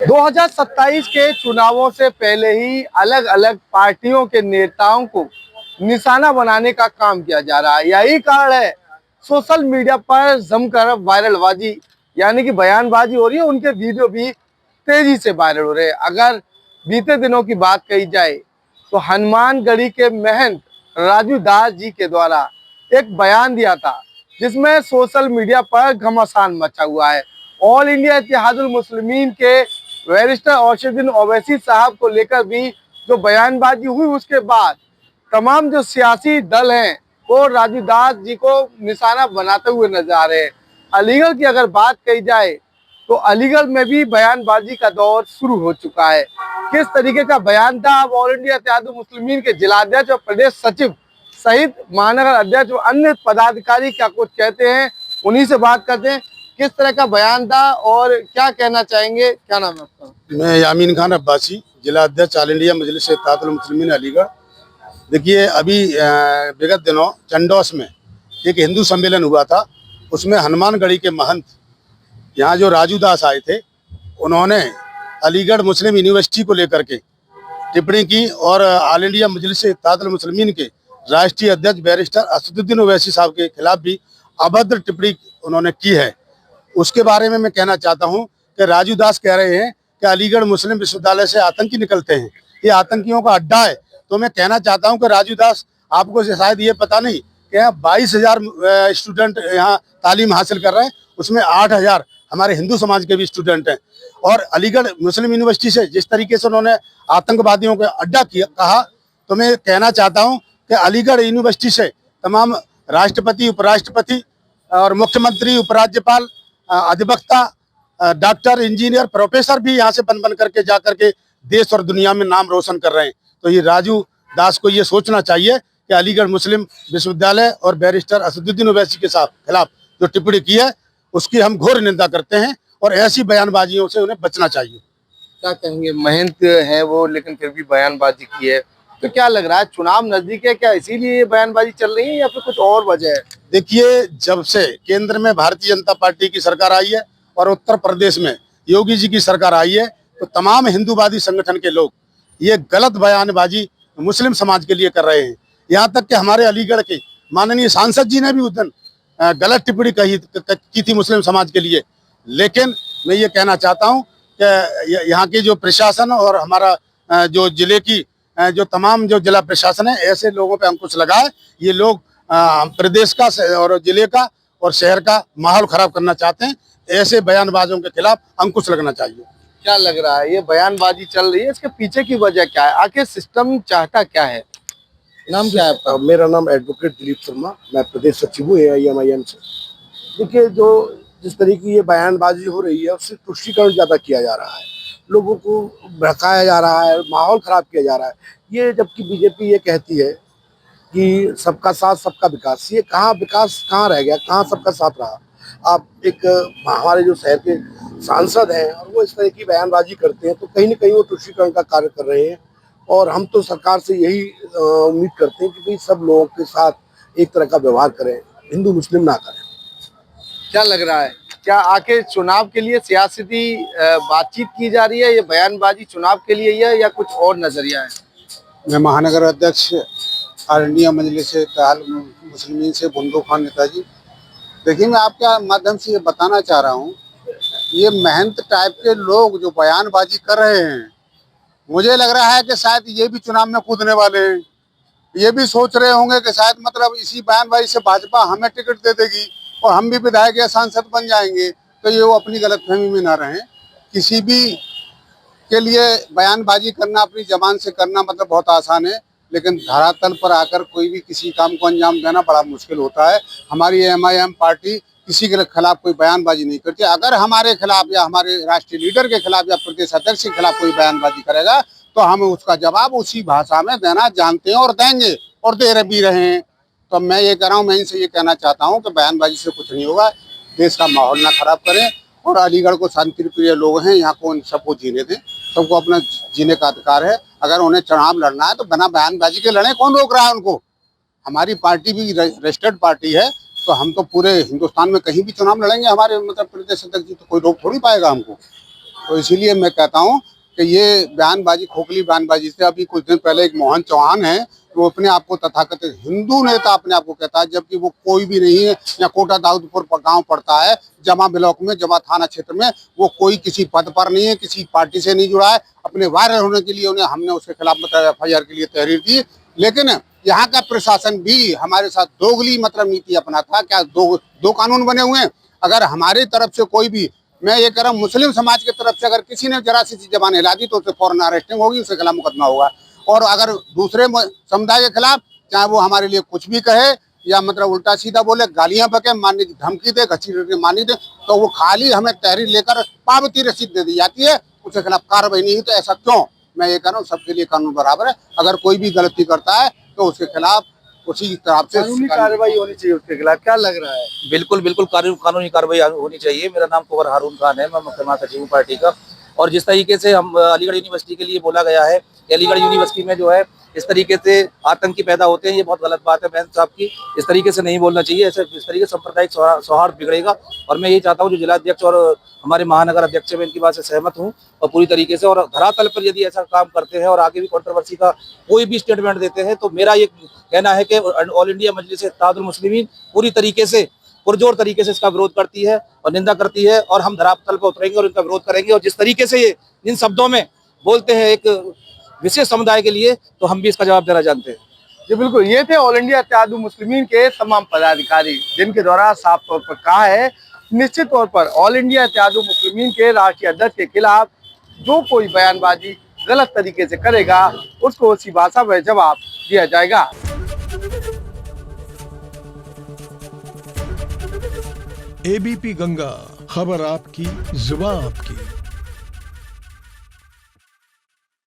2027 के चुनावों से पहले ही अलग अलग पार्टियों के नेताओं को निशाना बनाने का काम किया जा रहा है। यही कारण है सोशल मीडिया पर जमकर वायरलबाजी यानी कि बयानबाजी हो रही है। उनके वीडियो भी तेजी से वायरल हो रहे हैं। अगर बीते दिनों की बात कही जाए तो हनुमानगढ़ी के महंत राजू दास जी के द्वारा एक बयान दिया था जिसमें सोशल मीडिया पर घमासान मचा हुआ है। ऑल इंडिया इत्तेहादुल मुस्लिमीन के बैरिस्टर औशुद्दीन ओवैसी साहब को लेकर भी जो बयानबाजी हुई, उसके बाद तमाम जो सियासी दल हैं वो राजू दास जी को निशाना बनाते हुए नजर आ रहे हैं। अलीगढ़ की अगर बात कही जाए तो अलीगढ़ में भी बयानबाजी का दौर शुरू हो चुका है। किस तरीके का बयान था, अब ऑल इंडिया इत्तेहादुल मुस्लिमीन के जिलाध्यक्ष और प्रदेश सचिव सहित महानगर अध्यक्ष और अन्य पदाधिकारी क्या कुछ कहते हैं, उन्हीं से बात करते हैं। किस तरह का बयान था और क्या कहना चाहेंगे? क्या नाम है आपका? मैं यामीन खान अब्बासी, जिला अध्यक्ष ऑल इंडिया मजलिस इत्तेहादुल मुस्लिमीन अलीगढ़। देखिए, अभी विगत दिनों चंडौस में एक हिंदू सम्मेलन हुआ था। उसमें हनुमानगढ़ी के महंत यहाँ जो राजू दास आए थे, उन्होंने अलीगढ़ मुस्लिम यूनिवर्सिटी को लेकर के टिप्पणी की और ऑल इंडिया मजलिस इत्तेहादुल मुस्लिमीन के राष्ट्रीय अध्यक्ष बैरिस्टर असदुद्दीन ओवैसी साहब के खिलाफ भी अभद्र टिप्पणी उन्होंने की है। उसके बारे में मैं कहना चाहता हूं कि राजू दास कह रहे हैं कि अलीगढ़ मुस्लिम विश्वविद्यालय से आतंकी निकलते हैं, ये आतंकियों का अड्डा है। तो मैं कहना चाहता हूं कि राजू दास, आपको शायद ये पता नहीं कि यहाँ 22,000 स्टूडेंट यहाँ तालीम हासिल कर रहे हैं, उसमें 8,000 हमारे हिंदू समाज के भी स्टूडेंट हैं। और अलीगढ़ मुस्लिम यूनिवर्सिटी से जिस तरीके से उन्होंने आतंकवादियों का अड्डा कहा, तो मैं कहना चाहता हूँ कि अलीगढ़ यूनिवर्सिटी से तमाम राष्ट्रपति, उपराष्ट्रपति और मुख्यमंत्री, उपराज्यपाल, अधिवक्ता, डॉक्टर, इंजीनियर, प्रोफेसर भी यहाँ से बन करके जा करके देश और दुनिया में नाम रोशन कर रहे हैं। तो ये राजू दास को ये सोचना चाहिए कि अलीगढ़ मुस्लिम विश्वविद्यालय और बैरिस्टर असदुद्दीन ओवैसी के खिलाफ जो टिप्पणी की है उसकी हम घोर निंदा करते हैं और ऐसी बयानबाजियों से उन्हें बचना चाहिए। क्या कहेंगे? महंत है वो, लेकिन फिर भी बयानबाजी की है, तो क्या लग रहा है चुनाव नजदीक है, क्या इसीलिए ये बयानबाजी चल रही है या फिर कुछ और वजह है? देखिए, जब से केंद्र में भारतीय जनता पार्टी की सरकार आई है और उत्तर प्रदेश में योगी जी की सरकार आई है, तो तमाम हिंदूवादी संगठन के लोग ये गलत बयानबाजी मुस्लिम समाज के लिए कर रहे हैं। यहाँ तक कि हमारे अलीगढ़ के माननीय सांसद जी ने भी उस दिन गलत टिप्पणी की थी मुस्लिम समाज के लिए। लेकिन मैं ये कहना चाहता हूँ कि यहाँ की जो प्रशासन और हमारा जो जिले की जो तमाम जो जिला प्रशासन है, ऐसे लोगों पे अंकुश लगाए। ये लोग प्रदेश का और जिले का और शहर का माहौल खराब करना चाहते हैं। ऐसे बयानबाजों के खिलाफ अंकुश लगना चाहिए। क्या लग रहा है ये बयानबाजी चल रही है, इसके पीछे की वजह क्या है? आखिर सिस्टम चाहता क्या है? नाम क्या है आपका? मेरा नाम एडवोकेट दिलीप शर्मा, मैं प्रदेश सचिव हूँ AIMIM से। देखिए, जिस तरीके की ये बयानबाजी हो रही है उससे तुष्टीकरण ज्यादा किया जा रहा है, लोगों को भड़काया जा रहा है, माहौल खराब किया जा रहा है। ये जबकि बीजेपी ये कहती है कि सबका साथ सबका विकास, ये कहाँ विकास कहाँ रह गया, कहाँ सबका साथ रहा? आप एक हमारे जो शहर के सांसद हैं और वो इस तरह की बयानबाजी करते हैं, तो कहीं ना कहीं वो तुष्टीकरण का कार्य कर रहे हैं। और हम तो सरकार से यही उम्मीद करते हैं कि भाई सब लोगों के साथ एक तरह का व्यवहार करें, हिंदू मुस्लिम ना करें। क्या लग रहा है, क्या आखिर चुनाव के लिए सियासती बातचीत की जा रही है, ये बयानबाजी चुनाव के लिए है या कुछ और नजरिया है? मैं महानगर अध्यक्ष ऑल इंडिया मजलिस इत्तेहादुल मुस्लिमीन से बुंदू खान नेताजी। देखिए, मैं आपके माध्यम से ये बताना चाह रहा हूँ, ये महंत टाइप के लोग जो बयानबाजी कर रहे हैं, मुझे लग रहा है कि शायद ये भी चुनाव में कूदने वाले हैं। ये भी सोच रहे होंगे कि शायद मतलब इसी बयानबाजी से भाजपा हमें टिकट दे देगी और हम भी विधायक या सांसद बन जाएंगे। तो ये वो अपनी गलतफहमी में ना रहें। किसी भी के लिए बयानबाजी करना, अपनी जबान से करना मतलब बहुत आसान है, लेकिन धरातल पर आकर कोई भी किसी काम को अंजाम देना बड़ा मुश्किल होता है। हमारी MIM पार्टी किसी के खिलाफ कोई बयानबाजी नहीं करती। अगर हमारे खिलाफ या हमारे राष्ट्रीय लीडर के खिलाफ या प्रदेश अध्यक्ष के खिलाफ कोई बयानबाजी करेगा तो हम उसका जवाब उसी भाषा में देना जानते हैं और देंगे और दे भी रहे हैं। तो मैं ये कह रहा हूँ, मैं इनसे ये कहना चाहता हूँ कि बयानबाजी से कुछ नहीं होगा, देश का माहौल ना खराब करें। और अलीगढ़ को शांति प्रिय लोग हैं, यहाँ को सबको जीने दें, सबको अपना जीने का अधिकार है। अगर उन्हें चुनाव लड़ना है तो बिना बयानबाजी के लड़े, कौन रोक रहा है उनको? हमारी पार्टी भी रजिस्टर्ड पार्टी है, तो हम तो पूरे हिंदुस्तान में कहीं भी चुनाव लड़ेंगे हमारे मतलब प्रदेश अध्यक्ष जी, तो कोई रोक थोड़ी पाएगा हमको। तो इसीलिए मैं कहता हूँ कि ये बयानबाजी, खोखली बयानबाजी से, अभी कुछ दिन पहले एक मोहन चौहान है, वो अपने आप को तथाकथित हिंदू नेता अपने आप को कहता है, जबकि वो कोई भी नहीं है। या कोटा दाऊदपुर गांव पड़ता है, जमा ब्लॉक में, जमा थाना क्षेत्र में। वो कोई किसी पद पर नहीं है, किसी पार्टी से नहीं जुड़ा है। अपने वायरल होने के लिए हमने उसके खिलाफ मतलब FIR के लिए तहरीर दी। लेकिन यहाँ का प्रशासन भी हमारे साथ दोगली मतलब नीति अपनाता। क्या दो कानून बने हुए हैं। अगर हमारी तरफ से कोई भी, मैं ये कह रहा हूँ मुस्लिम समाज की तरफ से अगर किसी ने जरा सी जबान हिला दी तो उसे फौरन अरेस्टिंग होगी, उसके खिलाफ मुकदमा होगा। और अगर दूसरे समुदाय के खिलाफ, चाहे वो हमारे लिए कुछ भी कहे या मतलब उल्टा सीधा बोले, गालियां बके, मारने की धमकी दे, घसीट मारने दे, तो वो खाली हमें तहरीर लेकर पावती रसीद दे दी जाती है, उसके खिलाफ कार्रवाई नहीं हुई। तो ऐसा क्यों? मैं ये कह रहा हूँ सबके लिए कानून बराबर है। अगर कोई भी गलती करता है तो उसके खिलाफ उसी तरह से कानूनी कार्रवाई होनी चाहिए उसके खिलाफ। क्या लग रहा है? बिल्कुल बिल्कुल कानूनी कार्रवाई होनी चाहिए। मेरा नाम कुंवर हारून खान है, मैं मुख्य महासचिव हूं पार्टी का। और जिस तरीके से हम अलीगढ़ यूनिवर्सिटी के लिए बोला गया है कि अलीगढ़ यूनिवर्सिटी में जो है इस तरीके से आतंकी पैदा होते हैं, ये बहुत गलत बात है बहन साहब की। इस तरीके से नहीं बोलना चाहिए। ऐसे इस तरीके से सांप्रदायिक सौहार्द बिगड़ेगा। और मैं यही चाहता हूँ जो जिलाध्यक्ष और हमारे महानगर अध्यक्ष मैं इनकी बात से सहमत हूँ और पूरी तरीके से। और धरातल पर यदि ऐसा काम करते हैं और आगे भी कंट्रोवर्सी का कोई भी स्टेटमेंट देते हैं, तो मेरा ये कहना है कि ऑल इंडिया मजलिस इत्तेहादुल मुस्लिमीन पूरी तरीके से, पुरजोर तरीके से इसका विरोध करती है और निंदा करती है। और हम धरातल पर उतरेंगे और इनका विरोध करेंगे। और जिस तरीके से ये इन शब्दों में बोलते हैं एक विशेष समुदाय के लिए, तो हम भी इसका जवाब देना जानते हैं। जी बिल्कुल, ये थे ऑल इंडिया इत्तेहादुल मुस्लिमीन के तमाम पदाधिकारी, जिनके द्वारा साफ तौर पर कहा है निश्चित तौर पर ऑल इंडिया इत्तेहादुल मुस्लिमीन के राष्ट्रीय अध्यक्ष के खिलाफ जो कोई बयानबाजी गलत तरीके से करेगा उसको उसी भाषा में जवाब दिया जाएगा। ABP गंगा, खबर आपकी, जुबान आपकी।